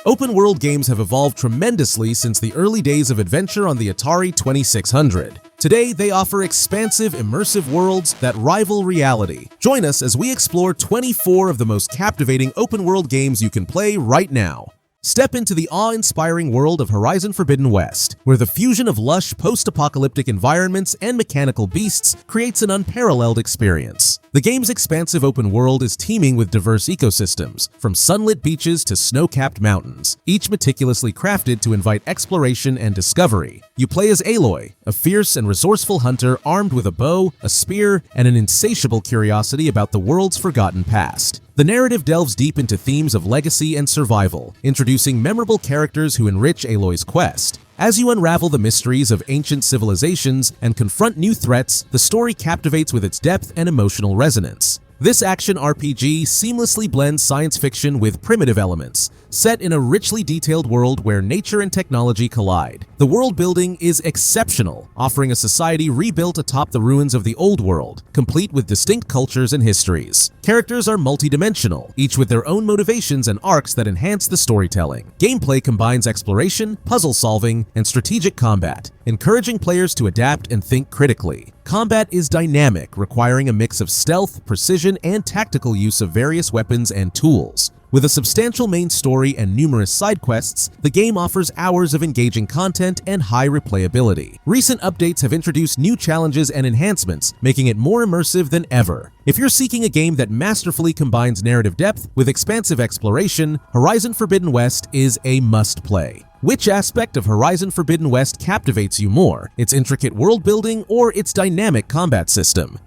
Open-world games have evolved tremendously since the early days of adventure on the Atari 2600. Today, they offer expansive, immersive worlds that rival reality. Join us as we explore 24 of the most captivating open-world games you can play right now. Step into the awe-inspiring world of Horizon Forbidden West, where the fusion of lush post-apocalyptic environments and mechanical beasts creates an unparalleled experience. The game's expansive open world is teeming with diverse ecosystems, from sunlit beaches to snow-capped mountains, each meticulously crafted to invite exploration and discovery. You play as Aloy, a fierce and resourceful hunter armed with a bow, a spear, and an insatiable curiosity about the world's forgotten past. The narrative delves deep into themes of legacy and survival, introducing memorable characters who enrich Aloy's quest. As you unravel the mysteries of ancient civilizations and confront new threats, the story captivates with its depth and emotional resonance. This action RPG seamlessly blends science fiction with primitive elements, set in a richly detailed world where nature and technology collide. The world building is exceptional, offering a society rebuilt atop the ruins of the old world, complete with distinct cultures and histories. Characters are multidimensional, each with their own motivations and arcs that enhance the storytelling. Gameplay combines exploration, puzzle solving, and strategic combat, encouraging players to adapt and think critically. Combat is dynamic, requiring a mix of stealth, precision, and tactical use of various weapons and tools. With a substantial main story and numerous side quests, the game offers hours of engaging content and high replayability. Recent updates have introduced new challenges and enhancements, making it more immersive than ever. If you're seeking a game that masterfully combines narrative depth with expansive exploration, Horizon Forbidden West is a must-play. Which aspect of Horizon Forbidden West captivates you more, its intricate world building or its dynamic combat system?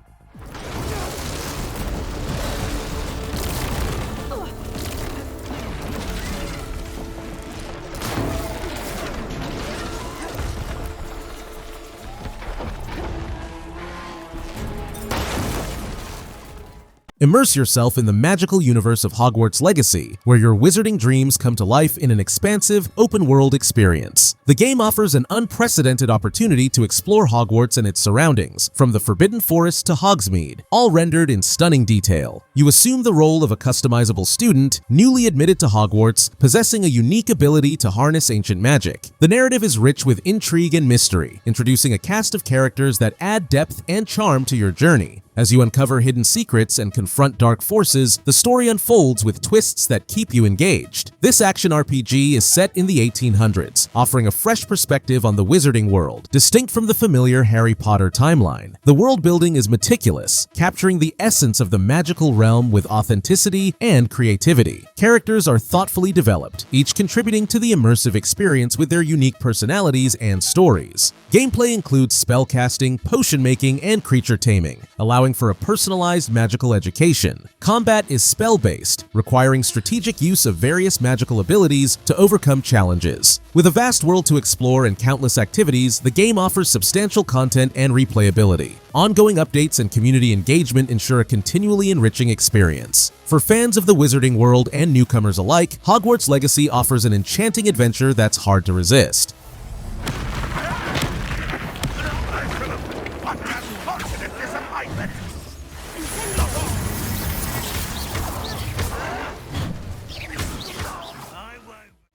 Immerse yourself in the magical universe of Hogwarts Legacy, where your wizarding dreams come to life in an expansive, open-world experience. The game offers an unprecedented opportunity to explore Hogwarts and its surroundings, from the Forbidden Forest to Hogsmeade, all rendered in stunning detail. You assume the role of a customizable student, newly admitted to Hogwarts, possessing a unique ability to harness ancient magic. The narrative is rich with intrigue and mystery, introducing a cast of characters that add depth and charm to your journey. As you uncover hidden secrets and confront dark forces, the story unfolds with twists that keep you engaged. This action RPG is set in the 1800s, offering a fresh perspective on the wizarding world, distinct from the familiar Harry Potter timeline. The world building is meticulous, capturing the essence of the magical realm with authenticity and creativity. Characters are thoughtfully developed, each contributing to the immersive experience with their unique personalities and stories. Gameplay includes spellcasting, potion making, and creature taming, allowing for a personalized magical education. Combat is spell-based, requiring strategic use of various magical abilities to overcome challenges. With a vast world to explore and countless activities, the game offers substantial content and replayability. Ongoing updates and community engagement ensure a continually enriching experience. For fans of the wizarding world and newcomers alike, Hogwarts Legacy offers an enchanting adventure that's hard to resist.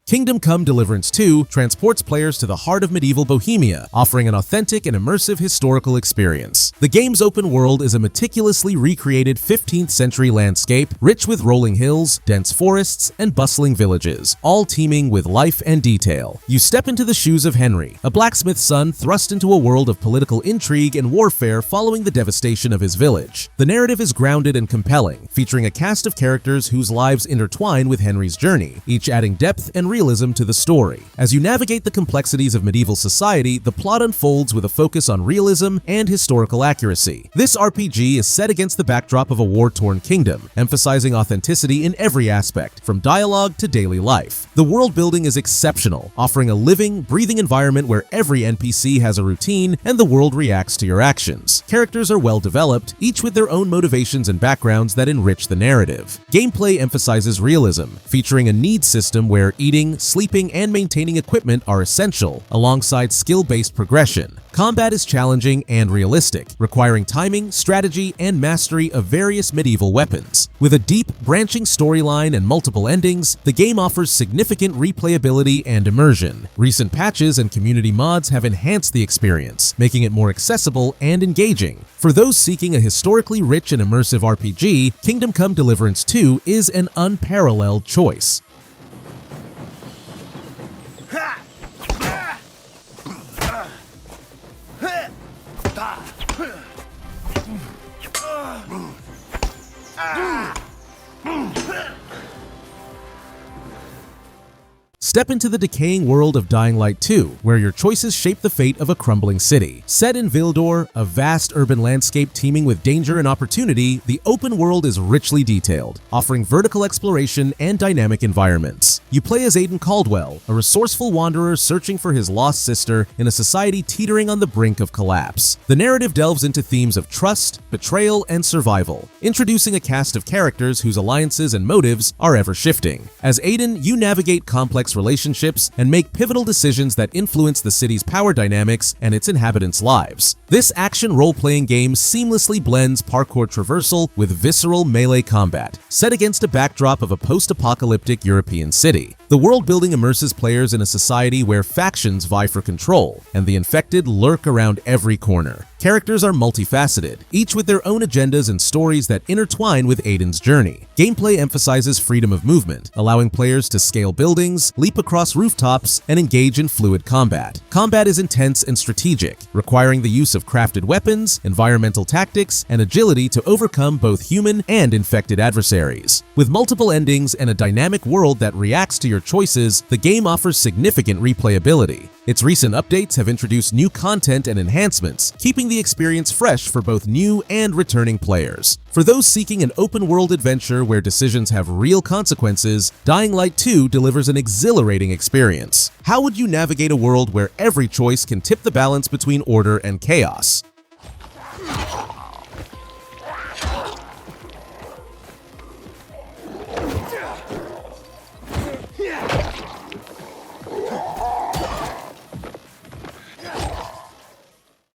Kingdom Come Deliverance 2 transports players to the heart of medieval Bohemia, offering an authentic and immersive historical experience. The game's open world is a meticulously recreated 15th century landscape, rich with rolling hills, dense forests, and bustling villages, all teeming with life and detail. You step into the shoes of Henry, a blacksmith's son thrust into a world of political intrigue and warfare following the devastation of his village. The narrative is grounded and compelling, featuring a cast of characters whose lives intertwine with Henry's journey, each adding depth and realism to the story. As you navigate the complexities of medieval society, the plot unfolds with a focus on realism and historical accuracy. This RPG is set against the backdrop of a war-torn kingdom, emphasizing authenticity in every aspect, from dialogue to daily life. The world building is exceptional, offering a living, breathing environment where every NPC has a routine and the world reacts to your actions. Characters are well developed, each with their own motivations and backgrounds that enrich the narrative. Gameplay emphasizes realism, featuring a needs system where eating, sleeping, and maintaining equipment are essential, alongside skill-based progression. Combat is challenging and realistic, requiring timing, strategy, and mastery of various medieval weapons. With a deep, branching storyline and multiple endings, the game offers significant replayability and immersion. Recent patches and community mods have enhanced the experience, making it more accessible and engaging. For those seeking a historically rich and immersive RPG, Kingdom Come Deliverance 2 is an unparalleled choice. Step into the decaying world of Dying Light 2, where your choices shape the fate of a crumbling city. Set in Vildor, a vast urban landscape teeming with danger and opportunity, the open world is richly detailed, offering vertical exploration and dynamic environments. You play as Aiden Caldwell, a resourceful wanderer searching for his lost sister in a society teetering on the brink of collapse. The narrative delves into themes of trust, betrayal, and survival, introducing a cast of characters whose alliances and motives are ever-shifting. As Aiden, you navigate complex relationships and make pivotal decisions that influence the city's power dynamics and its inhabitants' lives. This action role-playing game seamlessly blends parkour traversal with visceral melee combat, set against a backdrop of a post-apocalyptic European city. The world-building immerses players in a society where factions vie for control, and the infected lurk around every corner. Characters are multifaceted, each with their own agendas and stories that intertwine with Aiden's journey. Gameplay emphasizes freedom of movement, allowing players to scale buildings, leap across rooftops, and engage in fluid combat. Combat is intense and strategic, requiring the use of crafted weapons, environmental tactics, and agility to overcome both human and infected adversaries. With multiple endings and a dynamic world that reacts to your choices, the game offers significant replayability. Its recent updates have introduced new content and enhancements, keeping the experience fresh for both new and returning players. For those seeking an open-world adventure where decisions have real consequences, Dying Light 2 delivers an exhilarating experience. How would you navigate a world where every choice can tip the balance between order and chaos?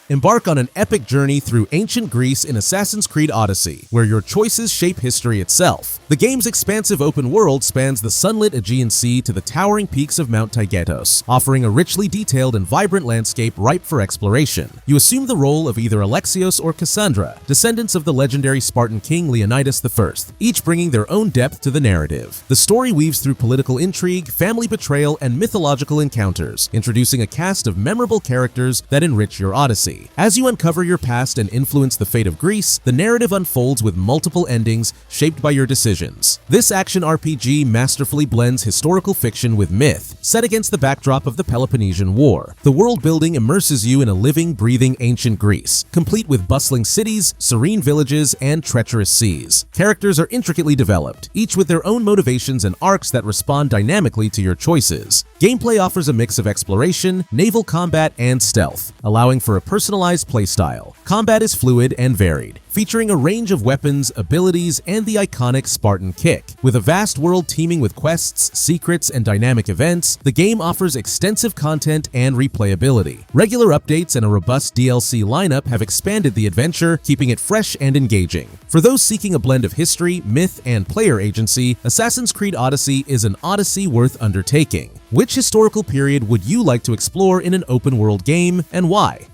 Embark on an epic journey through ancient Greece in Assassin's Creed Odyssey, where your choices shape history itself. The game's expansive open world spans the sunlit Aegean Sea to the towering peaks of Mount Taygetos, offering a richly detailed and vibrant landscape ripe for exploration. You assume the role of either Alexios or Cassandra, descendants of the legendary Spartan king Leonidas I, each bringing their own depth to the narrative. The story weaves through political intrigue, family betrayal, and mythological encounters, introducing a cast of memorable characters that enrich your Odyssey. As you uncover your past and influence the fate of Greece, the narrative unfolds with multiple endings shaped by your decisions. This action RPG masterfully blends historical fiction with myth, set against the backdrop of the Peloponnesian War. The world building immerses you in a living, breathing ancient Greece, complete with bustling cities, serene villages, and treacherous seas. Characters are intricately developed, each with their own motivations and arcs that respond dynamically to your choices. Gameplay offers a mix of exploration, naval combat, and stealth, allowing for a personalized playstyle. Combat is fluid and varied, featuring a range of weapons, abilities, and the iconic Spartan kick. With a vast world teeming with quests, secrets, and dynamic events, the game offers extensive content and replayability. Regular updates and a robust DLC lineup have expanded the adventure, keeping it fresh and engaging. For those seeking a blend of history, myth, and player agency, Assassin's Creed Odyssey is an odyssey worth undertaking. Which historical period would you like to explore in an open-world game, and why?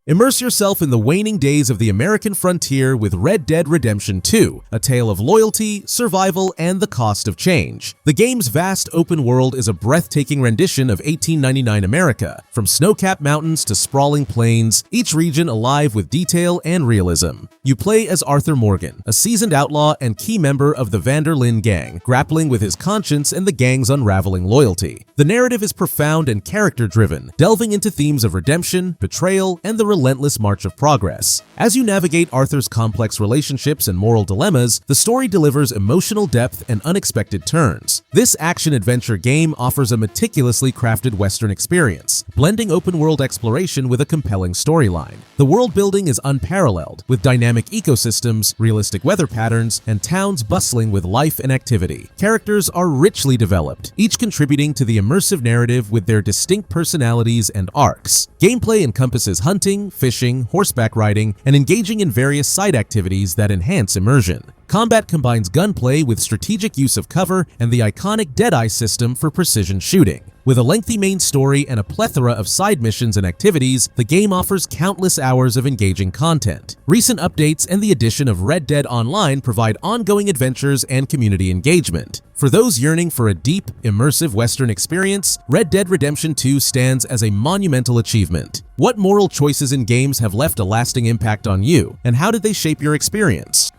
Immerse yourself in the waning days of the American frontier with Red Dead Redemption 2, a tale of loyalty, survival, and the cost of change. The game's vast open world is a breathtaking rendition of 1899 America, from snow-capped mountains to sprawling plains, each region alive with detail and realism. You play as Arthur Morgan, a seasoned outlaw and key member of the Vanderlyn gang, grappling with his conscience and the gang's unraveling loyalty. The narrative is profound and character-driven, delving into themes of redemption, betrayal, and the relentless march of progress. As you navigate Arthur's complex relationships and moral dilemmas, the story delivers emotional depth and unexpected turns. This action-adventure game offers a meticulously crafted Western experience, blending open-world exploration with a compelling storyline. The world building is unparalleled, with dynamic ecosystems, realistic weather patterns, and towns bustling with life and activity. Characters are richly developed, each contributing to the immersive narrative with their distinct personalities and arcs. Gameplay encompasses hunting, fishing, horseback riding, and engaging in various side activities that enhance immersion. Combat combines gunplay with strategic use of cover and the iconic Deadeye system for precision shooting. With a lengthy main story and a plethora of side missions and activities, the game offers countless hours of engaging content. Recent updates and the addition of Red Dead Online provide ongoing adventures and community engagement. For those yearning for a deep, immersive Western experience, Red Dead Redemption 2 stands as a monumental achievement. What moral choices in games have left a lasting impact on you, and how did they shape your experience?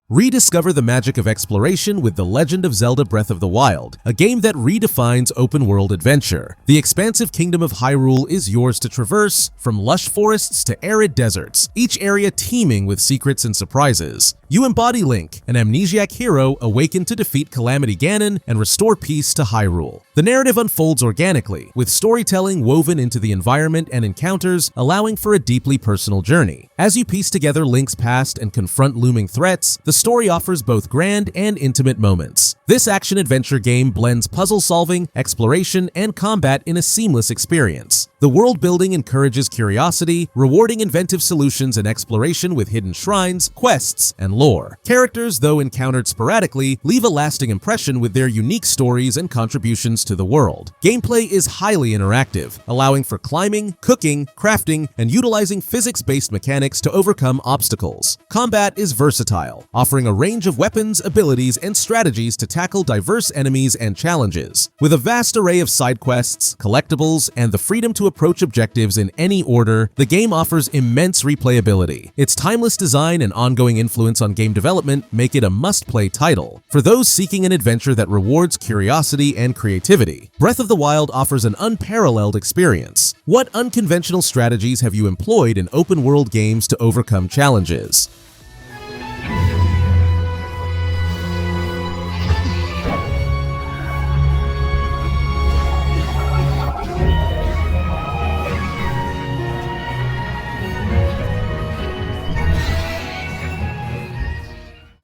Rediscover the magic of exploration with The Legend of Zelda Breath of the Wild, a game that redefines open-world adventure. The expansive kingdom of Hyrule is yours to traverse, from lush forests to arid deserts, each area teeming with secrets and surprises. You embody Link, an amnesiac hero awakened to defeat Calamity Ganon and restore peace to Hyrule. The narrative unfolds organically, with storytelling woven into the environment and encounters, allowing for a deeply personal journey. As you piece together Link's past and confront looming threats, the story offers both grand and intimate moments. This action-adventure game blends puzzle-solving, exploration, and combat in a seamless experience. The world building encourages curiosity, rewarding inventive solutions and exploration with hidden shrines, quests, and lore. Characters, though encountered sporadically, leave a lasting impression with their unique stories and contributions to the world. Gameplay is highly interactive, allowing for climbing, cooking, crafting, and utilizing physics-based mechanics to overcome obstacles. Combat is versatile, offering a range of weapons, abilities, and strategies to tackle diverse enemies and challenges. With a vast array of side quests, collectibles, and the freedom to approach objectives in any order, the game offers immense replayability. Its timeless design and ongoing influence on game development make it a must-play title. For those seeking an adventure that rewards curiosity and creativity, Breath of the Wild offers an unparalleled experience. What unconventional strategies have you employed in open-world games to overcome challenges?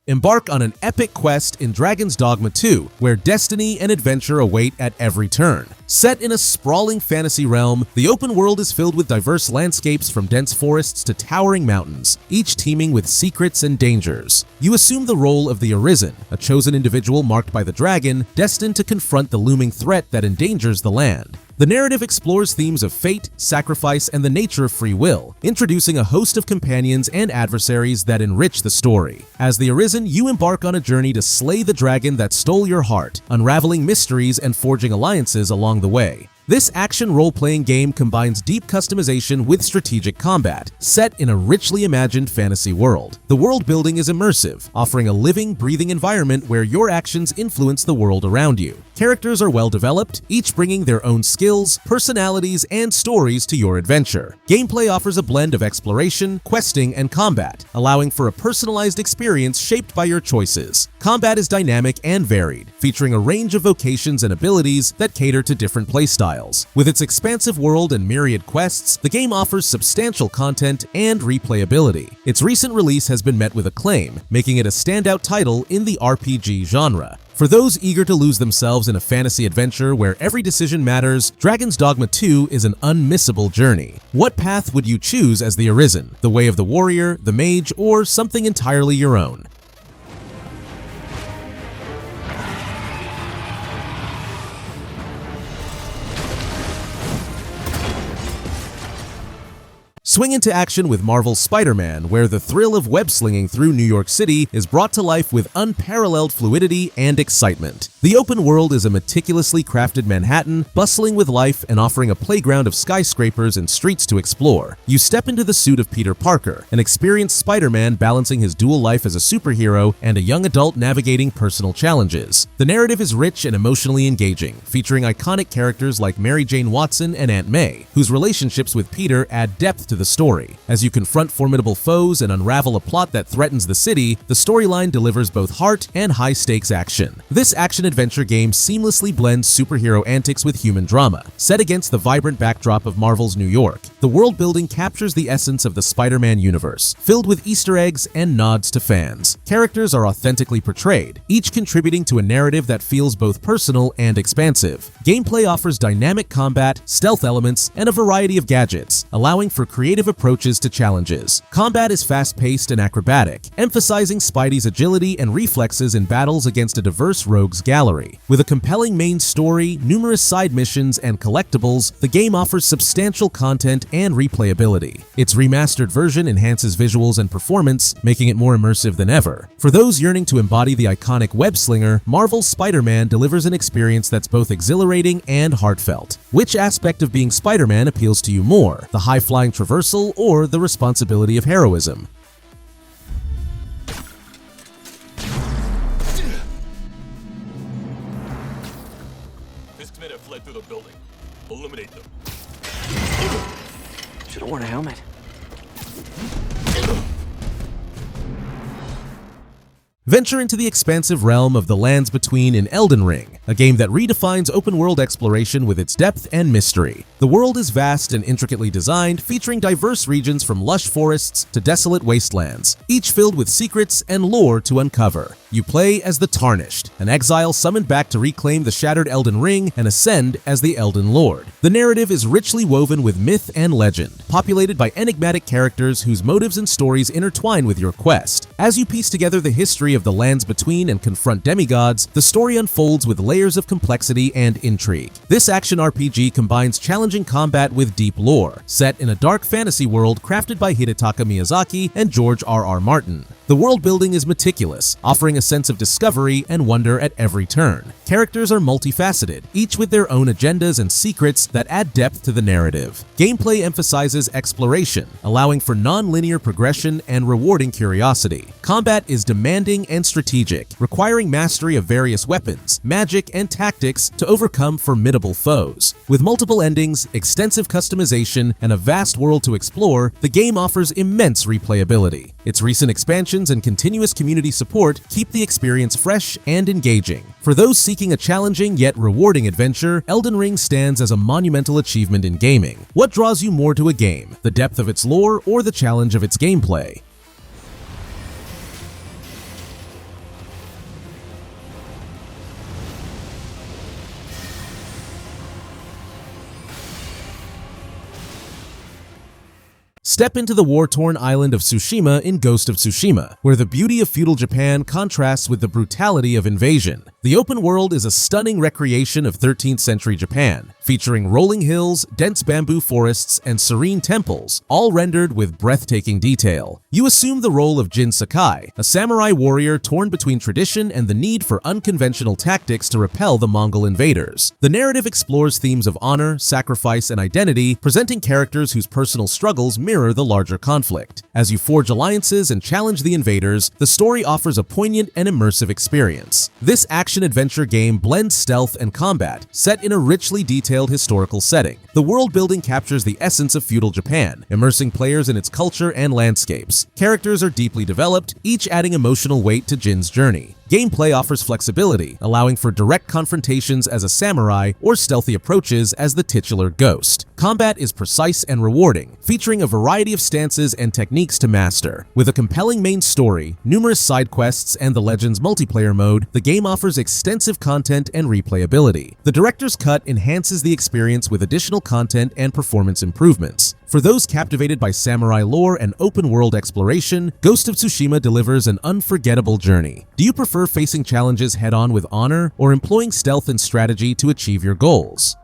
Embark on an epic quest in Dragon's Dogma 2, where destiny and adventure await at every turn. Set in a sprawling fantasy realm, the open world is filled with diverse landscapes from dense forests to towering mountains, each teeming with secrets and dangers. You assume the role of the Arisen, a chosen individual marked by the dragon, destined to confront the looming threat that endangers the land. The narrative explores themes of fate, sacrifice, and the nature of free will, introducing a host of companions and adversaries that enrich the story. As the Arisen, you embark on a journey to slay the dragon that stole your heart, unraveling mysteries and forging alliances along the way. This action role-playing game combines deep customization with strategic combat, set in a richly imagined fantasy world. The world building is immersive, offering a living, breathing environment where your actions influence the world around you. Characters are well developed, each bringing their own skills, personalities, and stories to your adventure. Gameplay offers a blend of exploration, questing, and combat, allowing for a personalized experience shaped by your choices. Combat is dynamic and varied, featuring a range of vocations and abilities that cater to different playstyles. With its expansive world and myriad quests, the game offers substantial content and replayability. Its recent release has been met with acclaim, making it a standout title in the RPG genre. For those eager to lose themselves in a fantasy adventure where every decision matters, Dragon's Dogma 2 is an unmissable journey. What path would you choose as the Arisen? The way of the warrior, the mage, or something entirely your own? Swing into action with Marvel's Spider-Man, where the thrill of web-slinging through New York City is brought to life with unparalleled fluidity and excitement. The open world is a meticulously crafted Manhattan, bustling with life and offering a playground of skyscrapers and streets to explore. You step into the suit of Peter Parker, an experienced Spider-Man balancing his dual life as a superhero and a young adult navigating personal challenges. The narrative is rich and emotionally engaging, featuring iconic characters like Mary Jane Watson and Aunt May, whose relationships with Peter add depth to the story. As you confront formidable foes and unravel a plot that threatens the city, the storyline delivers both heart and high-stakes action. This action-adventure game seamlessly blends superhero antics with human drama. Set against the vibrant backdrop of Marvel's New York, the world-building captures the essence of the Spider-Man universe, filled with Easter eggs and nods to fans. Characters are authentically portrayed, each contributing to a narrative that feels both personal and expansive. Gameplay offers dynamic combat, stealth elements, and a variety of gadgets, allowing for creative approaches to challenges. Combat is fast-paced and acrobatic, emphasizing Spidey's agility and reflexes in battles against a diverse rogues gallery. With a compelling main story, numerous side missions, and collectibles, the game offers substantial content and replayability. Its remastered version enhances visuals and performance, making it more immersive than ever. For those yearning to embody the iconic web-slinger, Marvel's Spider-Man delivers an experience that's both exhilarating and heartfelt. Which aspect of being Spider-Man appeals to you more, the high-flying traversal or the responsibility of heroism? This men have fled through the building. Eliminate them. Should have worn a helmet. Venture into the expansive realm of the Lands Between in Elden Ring, a game that redefines open-world exploration with its depth and mystery. The world is vast and intricately designed, featuring diverse regions from lush forests to desolate wastelands, each filled with secrets and lore to uncover. You play as the Tarnished, an exile summoned back to reclaim the shattered Elden Ring and ascend as the Elden Lord. The narrative is richly woven with myth and legend, populated by enigmatic characters whose motives and stories intertwine with your quest. As you piece together the history of the Lands Between and confront demigods, the story unfolds with layers of complexity and intrigue. This action RPG combines challenging combat with deep lore, set in a dark fantasy world crafted by Hidetaka Miyazaki and George R.R. Martin. The world building is meticulous, offering a sense of discovery and wonder at every turn. Characters are multifaceted, each with their own agendas and secrets that add depth to the narrative. Gameplay emphasizes exploration, allowing for non-linear progression and rewarding curiosity. Combat is demanding and strategic, requiring mastery of various weapons, magic, and tactics to overcome formidable foes. With multiple endings, extensive customization, and a vast world to explore, the game offers immense replayability. Its recent expansions and continuous community support keep the experience fresh and engaging. For those seeking a challenging yet rewarding adventure, Elden Ring stands as a monumental achievement in gaming. What draws you more to a game, the depth of its lore or the challenge of its gameplay? Step into the war-torn island of Tsushima in Ghost of Tsushima, where the beauty of feudal Japan contrasts with the brutality of invasion. The open world is a stunning recreation of 13th century Japan, featuring rolling hills, dense bamboo forests, and serene temples, all rendered with breathtaking detail. You assume the role of Jin Sakai, a samurai warrior torn between tradition and the need for unconventional tactics to repel the Mongol invaders. The narrative explores themes of honor, sacrifice, and identity, presenting characters whose personal struggles mirror the larger conflict. As you forge alliances and challenge the invaders, the story offers a poignant and immersive experience. This action-adventure game blends stealth and combat, set in a richly detailed historical setting. The world building captures the essence of feudal Japan, immersing players in its culture and landscapes. Characters are deeply developed, each adding emotional weight to Jin's journey. Gameplay offers flexibility, allowing for direct confrontations as a samurai or stealthy approaches as the titular ghost. Combat is precise and rewarding, featuring a variety of stances and techniques to master. With a compelling main story, numerous side quests, and the Legends multiplayer mode, the game offers extensive content and replayability. The director's cut enhances the experience with additional content and performance improvements. For those captivated by samurai lore and open-world exploration, Ghost of Tsushima delivers an unforgettable journey. Do you prefer facing challenges head-on with honor or employing stealth and strategy to achieve your goals?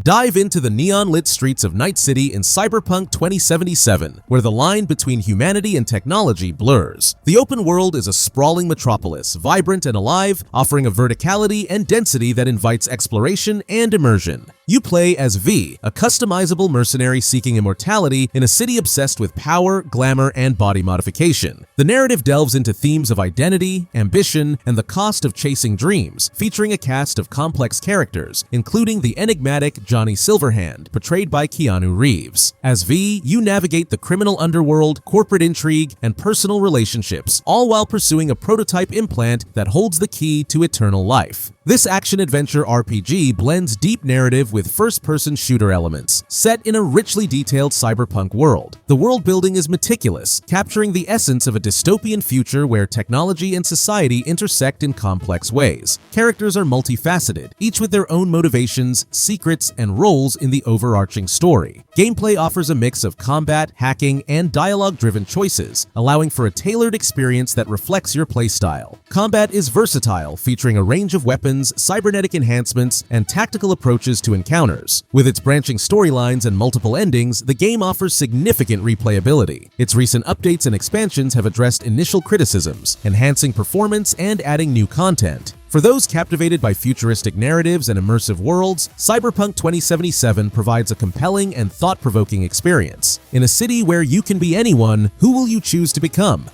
Dive into the neon-lit streets of Night City in Cyberpunk 2077, where the line between humanity and technology blurs. The open world is a sprawling metropolis, vibrant and alive, offering a verticality and density that invites exploration and immersion. You play as V, a customizable mercenary seeking immortality in a city obsessed with power, glamour, and body modification. The narrative delves into themes of identity, ambition, and the cost of chasing dreams, featuring a cast of complex characters, including the enigmatic Johnny Silverhand, portrayed by Keanu Reeves. As V, you navigate the criminal underworld, corporate intrigue, and personal relationships, all while pursuing a prototype implant that holds the key to eternal life. This action-adventure RPG blends deep narrative with first-person shooter elements, set in a richly detailed cyberpunk world. The world building is meticulous, capturing the essence of a dystopian future where technology and society intersect in complex ways. Characters are multifaceted, each with their own motivations, secrets, and roles in the overarching story. Gameplay offers a mix of combat, hacking, and dialogue-driven choices, allowing for a tailored experience that reflects your playstyle. Combat is versatile, featuring a range of weapons, cybernetic enhancements, and tactical approaches to encounters. With its branching storylines and multiple endings, the game offers significant replayability. Its recent updates and expansions have addressed initial criticisms, enhancing performance and adding new content. For those captivated by futuristic narratives and immersive worlds, Cyberpunk 2077 provides a compelling and thought-provoking experience. In a city where you can be anyone, who will you choose to become?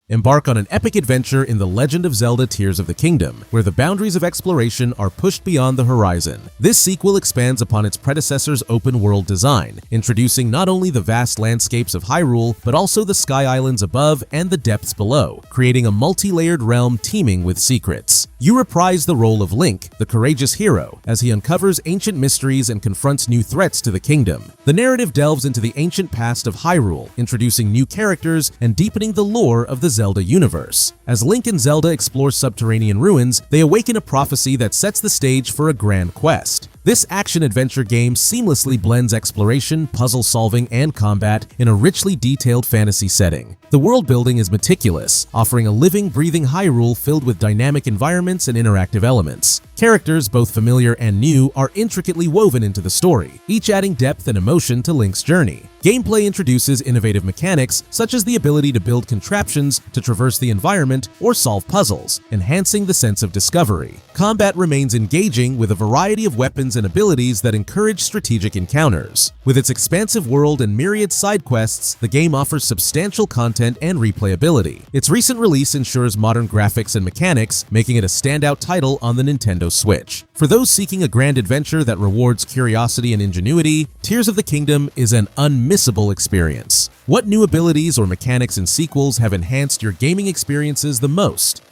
Embark on an epic adventure in The Legend of Zelda: Tears of the Kingdom, where the boundaries of exploration are pushed beyond the horizon. This sequel expands upon its predecessor's open-world design, introducing not only the vast landscapes of Hyrule, but also the sky islands above and the depths below, creating a multi-layered realm teeming with secrets. You reprise the role of Link, the courageous hero, as he uncovers ancient mysteries and confronts new threats to the kingdom. The narrative delves into the ancient past of Hyrule, introducing new characters and deepening the lore of the Zelda universe. As Link and Zelda explore subterranean ruins, they awaken a prophecy that sets the stage for a grand quest. This action-adventure game seamlessly blends exploration, puzzle-solving, and combat in a richly detailed fantasy setting. The world building is meticulous, offering a living, breathing Hyrule filled with dynamic environments and interactive elements. Characters, both familiar and new, are intricately woven into the story, each adding depth and emotion to Link's journey. Gameplay introduces innovative mechanics, such as the ability to build contraptions to traverse the environment or solve puzzles, enhancing the sense of discovery. Combat remains engaging with a variety of weapons and abilities that encourage strategic encounters. With its expansive world and myriad side quests, the game offers substantial content and replayability. Its recent release ensures modern graphics and mechanics, making it a standout title on the Nintendo Switch. For those seeking a grand adventure that rewards curiosity and ingenuity, Tears of the Kingdom is an unmissable experience. What new abilities or mechanics in sequels have enhanced your gaming experiences the most?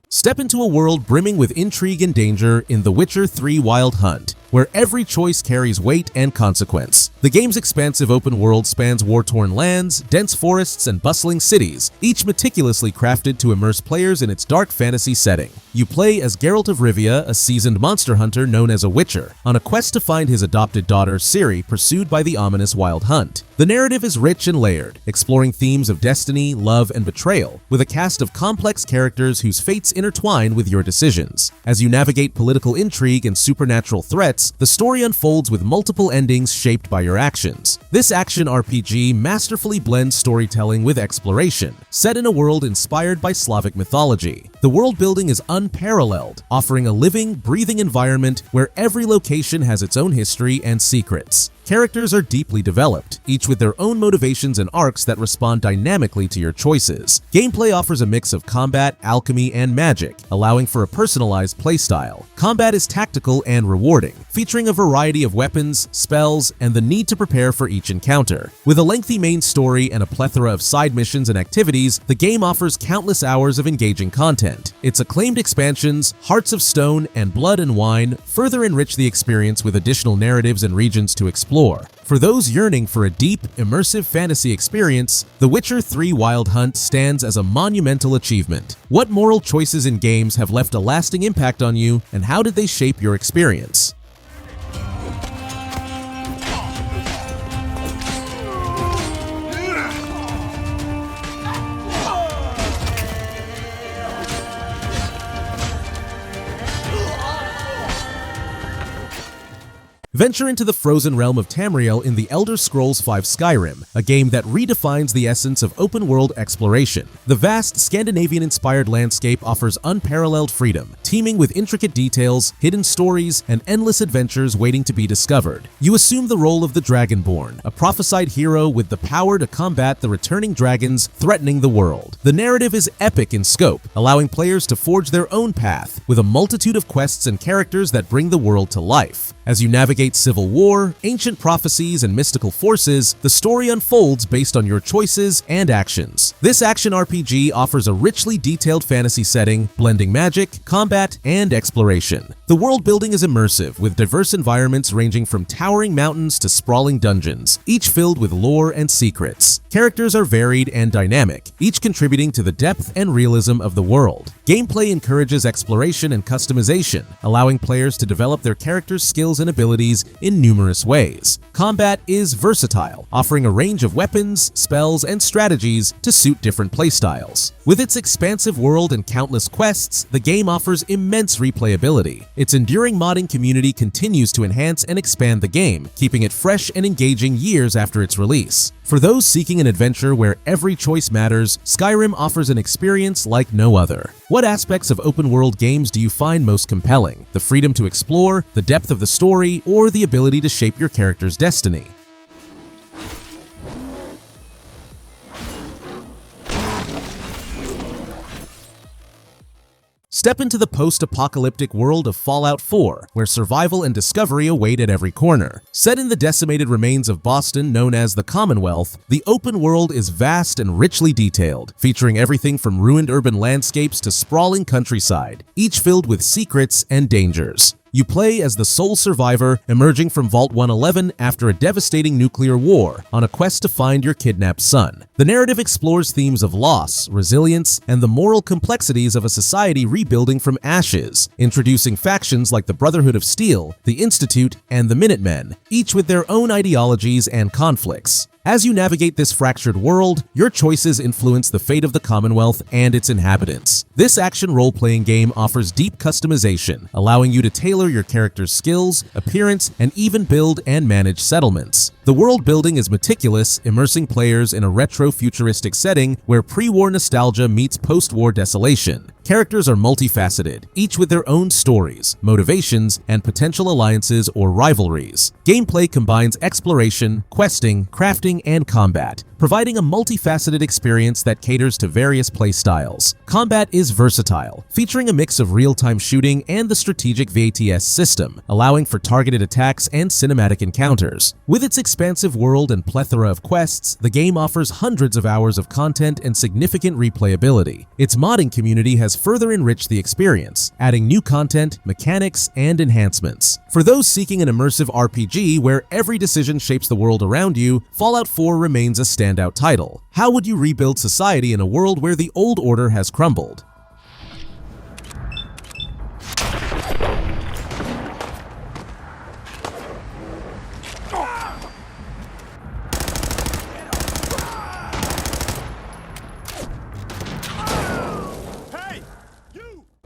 Step into a world brimming with intrigue and danger in The Witcher 3 Wild Hunt, where every choice carries weight and consequence. The game's expansive open world spans war-torn lands, dense forests, and bustling cities, each meticulously crafted to immerse players in its dark fantasy setting. You play as Geralt of Rivia, a seasoned monster hunter known as a Witcher, on a quest to find his adopted daughter Ciri, pursued by the ominous Wild Hunt. The narrative is rich and layered, exploring themes of destiny, love, and betrayal, with a cast of complex characters whose fates intertwine with your decisions. As you navigate political intrigue and supernatural threats, the story unfolds with multiple endings shaped by your actions. This action RPG masterfully blends storytelling with exploration, set in a world inspired by Slavic mythology. The world building is unparalleled, offering a living, breathing environment where every location has its own history and secrets. Characters are deeply developed, each with their own motivations and arcs that respond dynamically to your choices. Gameplay offers a mix of combat, alchemy, and magic, allowing for a personalized playstyle. Combat is tactical and rewarding, featuring a variety of weapons, spells, and the need to prepare for each encounter. With a lengthy main story and a plethora of side missions and activities, the game offers countless hours of engaging content. content. Its acclaimed expansions, Hearts of Stone and Blood and Wine, further enrich the experience with additional narratives and regions to explore. For those yearning for a deep, immersive fantasy experience, The Witcher 3 Wild Hunt stands as a monumental achievement. What moral choices in games have left a lasting impact on you, and how did they shape your experience? Venture into the frozen realm of Tamriel in The Elder Scrolls V Skyrim, a game that redefines the essence of open-world exploration. The vast, Scandinavian-inspired landscape offers unparalleled freedom, teeming with intricate details, hidden stories, and endless adventures waiting to be discovered. You assume the role of the Dragonborn, a prophesied hero with the power to combat the returning dragons threatening the world. The narrative is epic in scope, allowing players to forge their own path, with a multitude of quests and characters that bring the world to life. As you navigate civil war, ancient prophecies, and mystical forces, the story unfolds based on your choices and actions. This action RPG offers a richly detailed fantasy setting, blending magic, combat, and exploration. The world building is immersive, with diverse environments ranging from towering mountains to sprawling dungeons, each filled with lore and secrets. Characters are varied and dynamic, each contributing to the depth and realism of the world. Gameplay encourages exploration and customization, allowing players to develop their characters' skills and abilities in numerous ways. Combat is versatile, offering a range of weapons, spells, and strategies to suit different playstyles. With its expansive world and countless quests, the game offers immense replayability. Its enduring modding community continues to enhance and expand the game, keeping it fresh and engaging years after its release. For those seeking an adventure where every choice matters, Skyrim offers an experience like no other. What aspects of open-world games do you find most compelling? The freedom to explore, the depth of the story, or the ability to shape your character's destiny? Step into the post-apocalyptic world of Fallout 4, where survival and discovery await at every corner. Set in the decimated remains of Boston known as the Commonwealth, the open world is vast and richly detailed, featuring everything from ruined urban landscapes to sprawling countryside, each filled with secrets and dangers. You play as the sole survivor, emerging from Vault 111 after a devastating nuclear war, on a quest to find your kidnapped son. The narrative explores themes of loss, resilience, and the moral complexities of a society rebuilding from ashes, introducing factions like the Brotherhood of Steel, the Institute, and the Minutemen, each with their own ideologies and conflicts. As you navigate this fractured world, your choices influence the fate of the Commonwealth and its inhabitants. This action role-playing game offers deep customization, allowing you to tailor your character's skills, appearance, and even build and manage settlements. The world building is meticulous, immersing players in a retro-futuristic setting where pre-war nostalgia meets post-war desolation. Characters are multifaceted, each with their own stories, motivations, and potential alliances or rivalries. Gameplay combines exploration, questing, crafting, and combat, providing a multifaceted experience that caters to various playstyles. Combat is versatile, featuring a mix of real-time shooting and the strategic VATS system, allowing for targeted attacks and cinematic encounters. With its expansive world and plethora of quests, the game offers hundreds of hours of content and significant replayability. Its modding community has further enriched the experience, adding new content, mechanics, and enhancements. For those seeking an immersive RPG where every decision shapes the world around you, Fallout 4 remains a standout title. How would you rebuild society in a world where the old order has crumbled?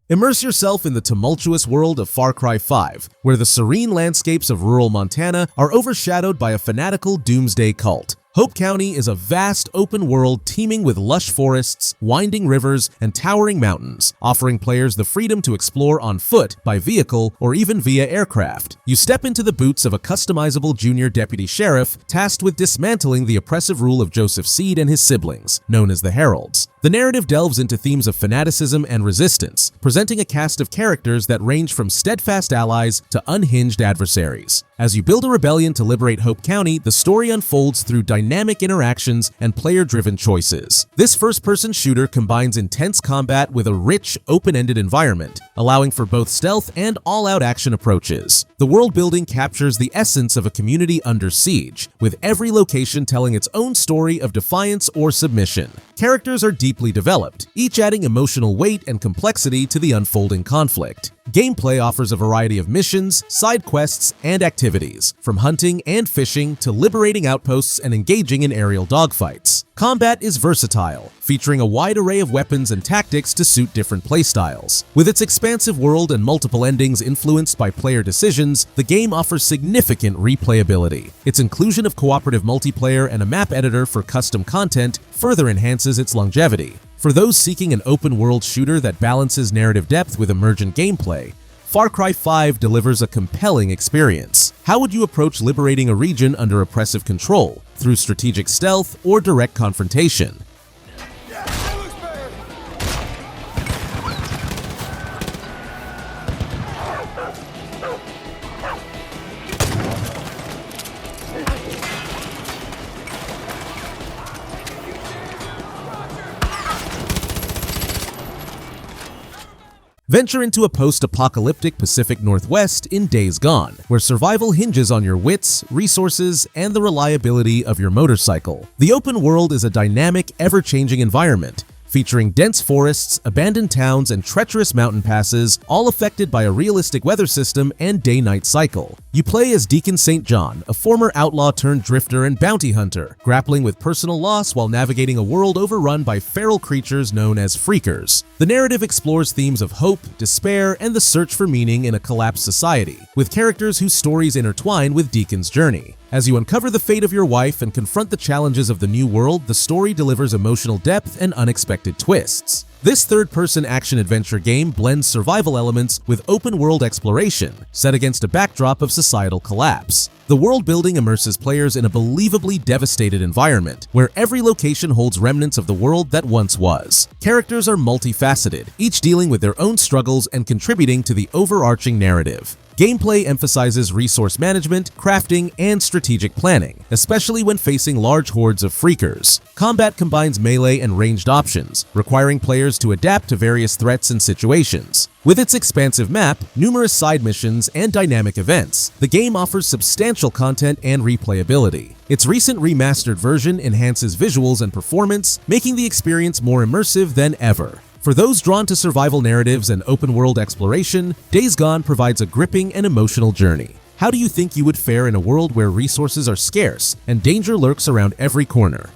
Immerse yourself in the tumultuous world of Far Cry 5, where the serene landscapes of rural Montana are overshadowed by a fanatical doomsday cult. Hope County is a vast open world teeming with lush forests, winding rivers, and towering mountains, offering players the freedom to explore on foot, by vehicle, or even via aircraft. You step into the boots of a customizable junior deputy sheriff tasked with dismantling the oppressive rule of Joseph Seed and his siblings, known as the Heralds. The narrative delves into themes of fanaticism and resistance, presenting a cast of characters that range from steadfast allies to unhinged adversaries. As you build a rebellion to liberate Hope County, the story unfolds through dynamic interactions and player-driven choices. This first-person shooter combines intense combat with a rich, open-ended environment, allowing for both stealth and all-out action approaches. The world building captures the essence of a community under siege, with every location telling its own story of defiance or submission. Characters are deeply developed, each adding emotional weight and complexity to the unfolding conflict. Gameplay offers a variety of missions, side quests, and activities, from hunting and fishing to liberating outposts and engaging in aerial dogfights. Combat is versatile, featuring a wide array of weapons and tactics to suit different playstyles. With its expansive world and multiple endings influenced by player decisions, the game offers significant replayability. Its inclusion of cooperative multiplayer and a map editor for custom content further enhances its longevity. For those seeking an open-world shooter that balances narrative depth with emergent gameplay, Far Cry 5 delivers a compelling experience. How would you approach liberating a region under oppressive control, through strategic stealth or direct confrontation? Venture into a post-apocalyptic Pacific Northwest in Days Gone, where survival hinges on your wits, resources, and the reliability of your motorcycle. The open world is a dynamic, ever-changing environment, featuring dense forests, abandoned towns, and treacherous mountain passes, all affected by a realistic weather system and day-night cycle. You play as Deacon St. John, a former outlaw-turned-drifter and bounty hunter, grappling with personal loss while navigating a world overrun by feral creatures known as freakers. The narrative explores themes of hope, despair, and the search for meaning in a collapsed society, with characters whose stories intertwine with Deacon's journey. As you uncover the fate of your wife and confront the challenges of the new world, the story delivers emotional depth and unexpected twists. This third-person action-adventure game blends survival elements with open-world exploration, set against a backdrop of societal collapse. The world-building immerses players in a believably devastated environment, where every location holds remnants of the world that once was. Characters are multifaceted, each dealing with their own struggles and contributing to the overarching narrative. Gameplay emphasizes resource management, crafting, and strategic planning, especially when facing large hordes of freakers. Combat combines melee and ranged options, requiring players to adapt to various threats and situations. With its expansive map, numerous side missions, and dynamic events, the game offers substantial content and replayability. Its recent remastered version enhances visuals and performance, making the experience more immersive than ever. For those drawn to survival narratives and open-world exploration, Days Gone provides a gripping and emotional journey. How do you think you would fare in a world where resources are scarce and danger lurks around every corner?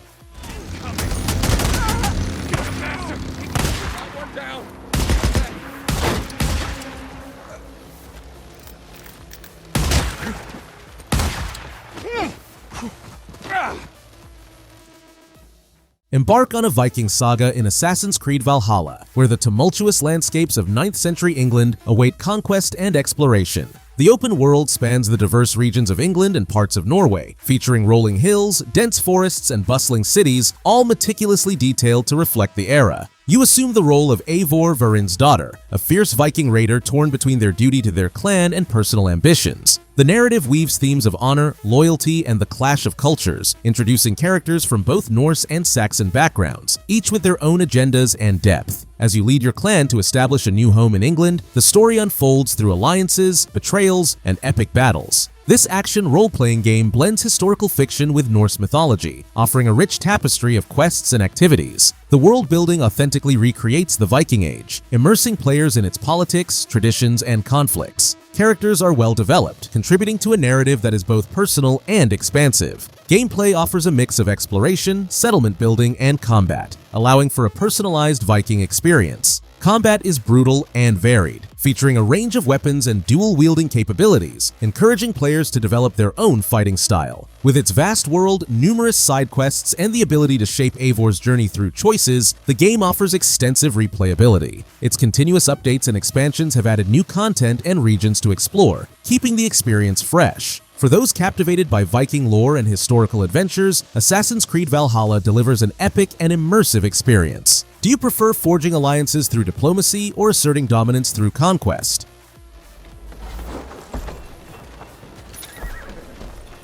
Embark on a Viking saga in Assassin's Creed Valhalla, where the tumultuous landscapes of 9th century England await conquest and exploration. The open world spans the diverse regions of England and parts of Norway, featuring rolling hills, dense forests, and bustling cities, all meticulously detailed to reflect the era. You assume the role of Eivor Varin's daughter, a fierce Viking raider torn between their duty to their clan and personal ambitions. The narrative weaves themes of honor, loyalty, and the clash of cultures, introducing characters from both Norse and Saxon backgrounds, each with their own agendas and depth. As you lead your clan to establish a new home in England, the story unfolds through alliances, betrayals, and epic battles. This action role-playing game blends historical fiction with Norse mythology, offering a rich tapestry of quests and activities. The world building authentically recreates the Viking Age, immersing players in its politics, traditions, and conflicts. Characters are well developed, contributing to a narrative that is both personal and expansive. Gameplay offers a mix of exploration, settlement building, and combat, allowing for a personalized Viking experience. Combat is brutal and varied, featuring a range of weapons and dual-wielding capabilities, encouraging players to develop their own fighting style. With its vast world, numerous side quests, and the ability to shape Eivor's journey through choices, the game offers extensive replayability. Its continuous updates and expansions have added new content and regions to explore, keeping the experience fresh. For those captivated by Viking lore and historical adventures, Assassin's Creed Valhalla delivers an epic and immersive experience. Do you prefer forging alliances through diplomacy or asserting dominance through conquest?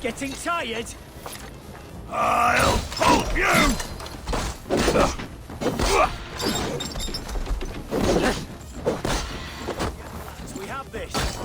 Getting tired? I'll hold you! We have this.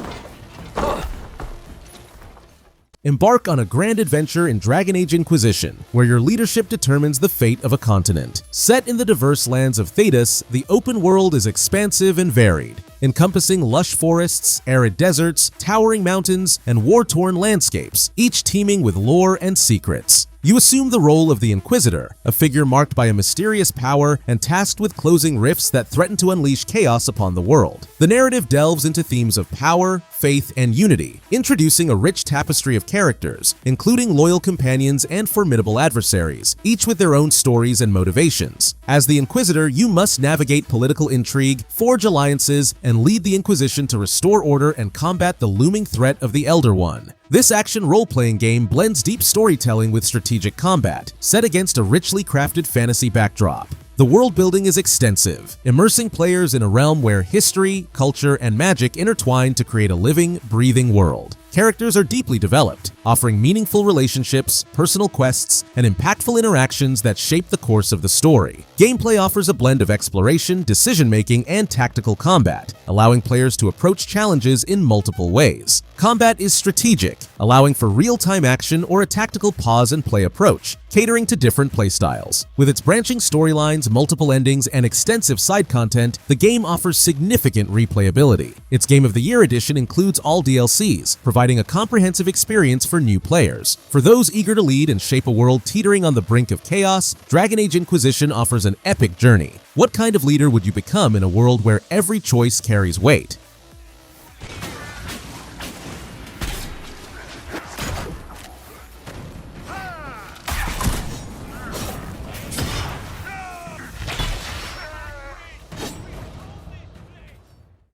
Embark on a grand adventure in Dragon Age Inquisition, where your leadership determines the fate of a continent. Set in the diverse lands of Thedas, the open world is expansive and varied, encompassing lush forests, arid deserts, towering mountains, and war-torn landscapes, each teeming with lore and secrets. You assume the role of the Inquisitor, a figure marked by a mysterious power and tasked with closing rifts that threaten to unleash chaos upon the world. The narrative delves into themes of power, faith, and unity, introducing a rich tapestry of characters, including loyal companions and formidable adversaries, each with their own stories and motivations. As the Inquisitor, you must navigate political intrigue, forge alliances, and lead the Inquisition to restore order and combat the looming threat of the Elder One. This action role-playing game blends deep storytelling with strategic combat, set against a richly crafted fantasy backdrop. The world building is extensive, immersing players in a realm where history, culture, and magic intertwine to create a living, breathing world. Characters are deeply developed, offering meaningful relationships, personal quests, and impactful interactions that shape the course of the story. Gameplay offers a blend of exploration, decision-making, and tactical combat, allowing players to approach challenges in multiple ways. Combat is strategic, allowing for real-time action or a tactical pause-and-play approach, catering to different playstyles. With its branching storylines, multiple endings, and extensive side content, the game offers significant replayability. Its Game of the Year edition includes all DLCs, providing a comprehensive experience for new players. For those eager to lead and shape a world teetering on the brink of chaos, Dragon Age Inquisition offers an epic journey. What kind of leader would you become in a world where every choice carries weight?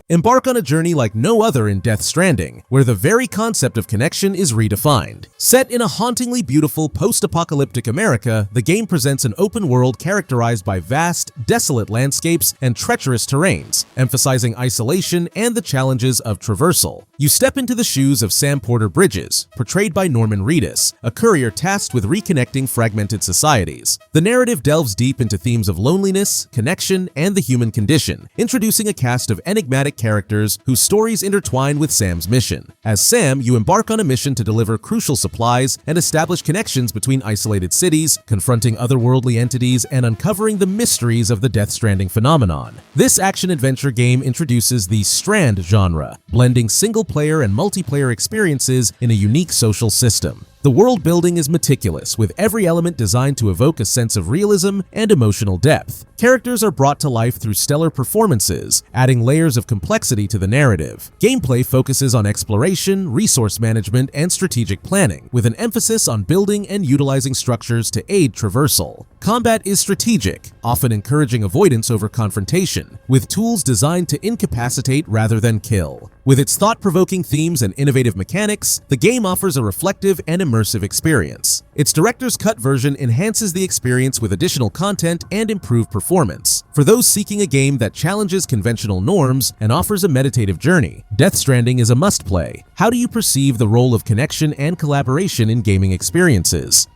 Embark on a journey like no other in Death Stranding, where the very concept of connection is redefined. Set in a hauntingly beautiful post-apocalyptic America, the game presents an open world characterized by vast, desolate landscapes and treacherous terrains, emphasizing isolation and the challenges of traversal. You step into the shoes of Sam Porter Bridges, portrayed by Norman Reedus, a courier tasked with reconnecting fragmented societies. The narrative delves deep into themes of loneliness, connection, and the human condition, introducing a cast of enigmatic characters whose stories intertwine with Sam's mission. As Sam, you embark on a mission to deliver crucial supplies and establish connections between isolated cities, confronting otherworldly entities, and uncovering the mysteries of the Death Stranding phenomenon. This action-adventure game introduces the Strand genre, blending single-player and multiplayer experiences in a unique social system. The world building is meticulous, with every element designed to evoke a sense of realism and emotional depth. Characters are brought to life through stellar performances, adding layers of complexity to the narrative. Gameplay focuses on exploration, resource management, and strategic planning, with an emphasis on building and utilizing structures to aid traversal. Combat is strategic, often encouraging avoidance over confrontation, with tools designed to incapacitate rather than kill. With its thought-provoking themes and innovative mechanics, the game offers a reflective and immersive experience. Its director's cut version enhances the experience with additional content and improved performance. For those seeking a game that challenges conventional norms and offers a meditative journey, Death Stranding is a must-play. How do you perceive the role of connection and collaboration in gaming experiences?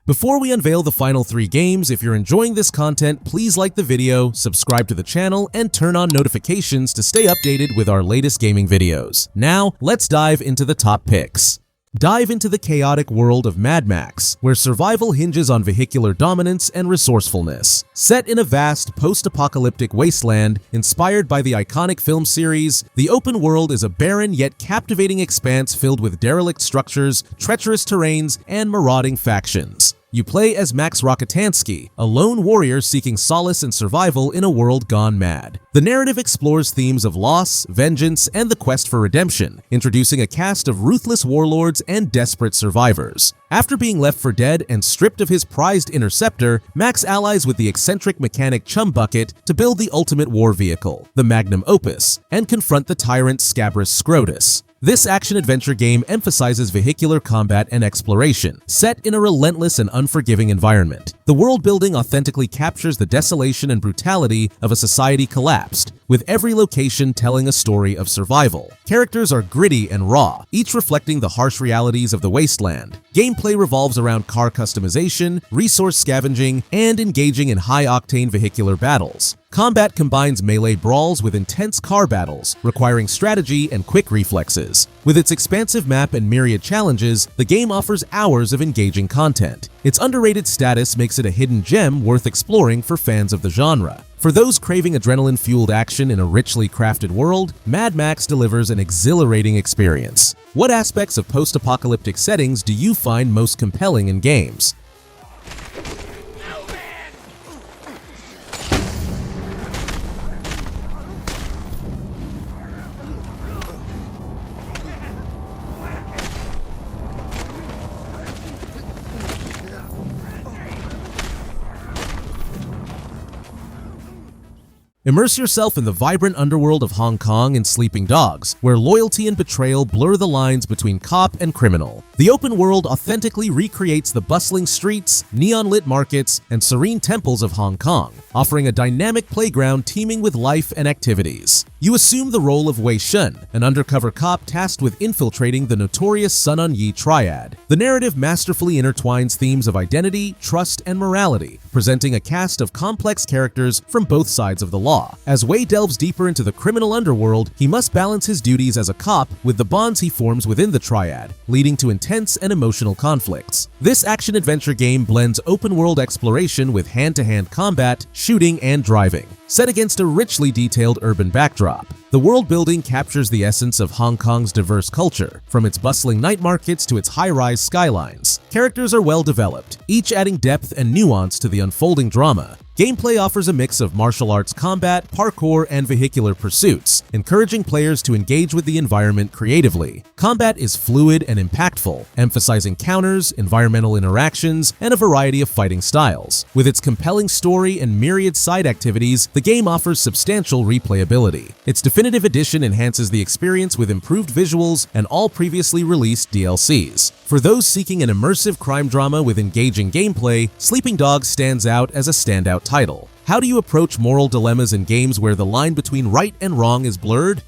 Before we unveil the final 3 games, if you're enjoying this content, please like the video, subscribe to the channel, and turn on notifications to stay updated with our latest gaming videos. Now, let's dive into the top picks. Dive into the chaotic world of Mad Max, where survival hinges on vehicular dominance and resourcefulness. Set in a vast, post-apocalyptic wasteland inspired by the iconic film series, the open world is a barren yet captivating expanse filled with derelict structures, treacherous terrains, and marauding factions. You play as Max Rokitansky, a lone warrior seeking solace and survival in a world gone mad. The narrative explores themes of loss, vengeance, and the quest for redemption, introducing a cast of ruthless warlords and desperate survivors. After being left for dead and stripped of his prized interceptor, Max allies with the eccentric mechanic Chumbucket to build the ultimate war vehicle, the Magnum Opus, and confront the tyrant Scabrous Scrotus. This action-adventure game emphasizes vehicular combat and exploration, set in a relentless and unforgiving environment. The world-building authentically captures the desolation and brutality of a society collapsed, with every location telling a story of survival. Characters are gritty and raw, each reflecting the harsh realities of the wasteland. Gameplay revolves around car customization, resource scavenging, and engaging in high-octane vehicular battles. Combat combines melee brawls with intense car battles, requiring strategy and quick reflexes. With its expansive map and myriad challenges, the game offers hours of engaging content. Its underrated status makes it a hidden gem worth exploring for fans of the genre. For those craving adrenaline-fueled action in a richly crafted world, Mad Max delivers an exhilarating experience. What aspects of post-apocalyptic settings do you find most compelling in games? Immerse yourself in the vibrant underworld of Hong Kong in Sleeping Dogs, where loyalty and betrayal blur the lines between cop and criminal. The open world authentically recreates the bustling streets, neon-lit markets, and serene temples of Hong Kong, offering a dynamic playground teeming with life and activities. You assume the role of Wei Shun, an undercover cop tasked with infiltrating the notorious Sun On Yi triad. The narrative masterfully intertwines themes of identity, trust, and morality, presenting a cast of complex characters from both sides of the law. As Wei delves deeper into the criminal underworld, he must balance his duties as a cop with the bonds he forms within the triad, leading to intense and emotional conflicts. This action-adventure game blends open-world exploration with hand-to-hand combat, shooting, and driving, set against a richly detailed urban backdrop. The world building captures the essence of Hong Kong's diverse culture, from its bustling night markets to its high-rise skylines. Characters are well developed, each adding depth and nuance to the unfolding drama. Gameplay offers a mix of martial arts combat, parkour, and vehicular pursuits, encouraging players to engage with the environment creatively. Combat is fluid and impactful, emphasizing counters, environmental interactions, and a variety of fighting styles. With its compelling story and myriad side activities, the game offers substantial replayability. Its definitive edition enhances the experience with improved visuals and all previously released DLCs. For those seeking an immersive crime drama with engaging gameplay, Sleeping Dogs stands out as a standout title. How do you approach moral dilemmas in games where the line between right and wrong is blurred?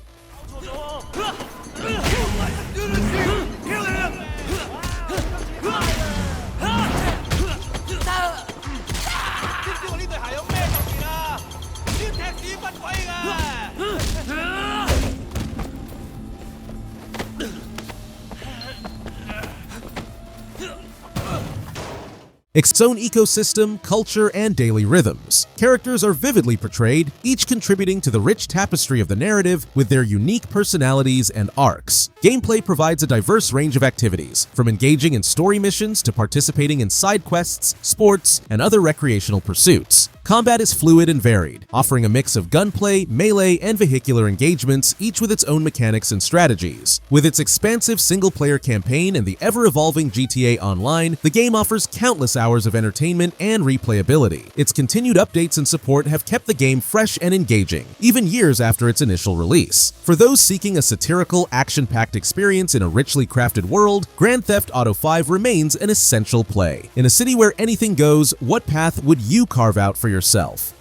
Its own ecosystem, culture, and daily rhythms. Characters are vividly portrayed, each contributing to the rich tapestry of the narrative with their unique personalities and arcs. Gameplay provides a diverse range of activities, from engaging in story missions to participating in side quests, sports, and other recreational pursuits. Combat is fluid and varied, offering a mix of gunplay, melee, and vehicular engagements, each with its own mechanics and strategies. With its expansive single-player campaign and the ever-evolving GTA Online, the game offers countless hours of entertainment and replayability. Its continued updates and support have kept the game fresh and engaging, even years after its initial release. For those seeking a satirical, action-packed experience in a richly crafted world, Grand Theft Auto V remains an essential play. In a city where anything goes, what path would you carve out for yourself?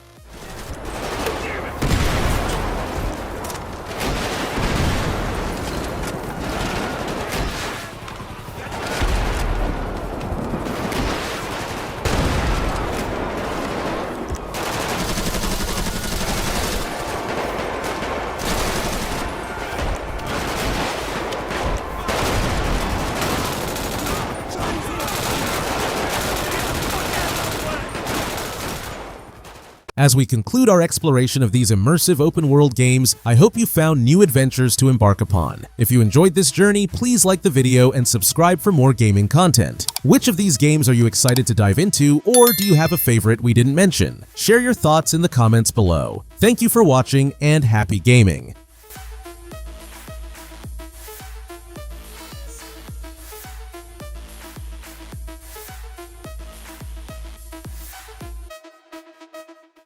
As we conclude our exploration of these immersive open-world games, I hope you found new adventures to embark upon. If you enjoyed this journey, please like the video and subscribe for more gaming content. Which of these games are you excited to dive into, or do you have a favorite we didn't mention? Share your thoughts in the comments below. Thank you for watching, and happy gaming!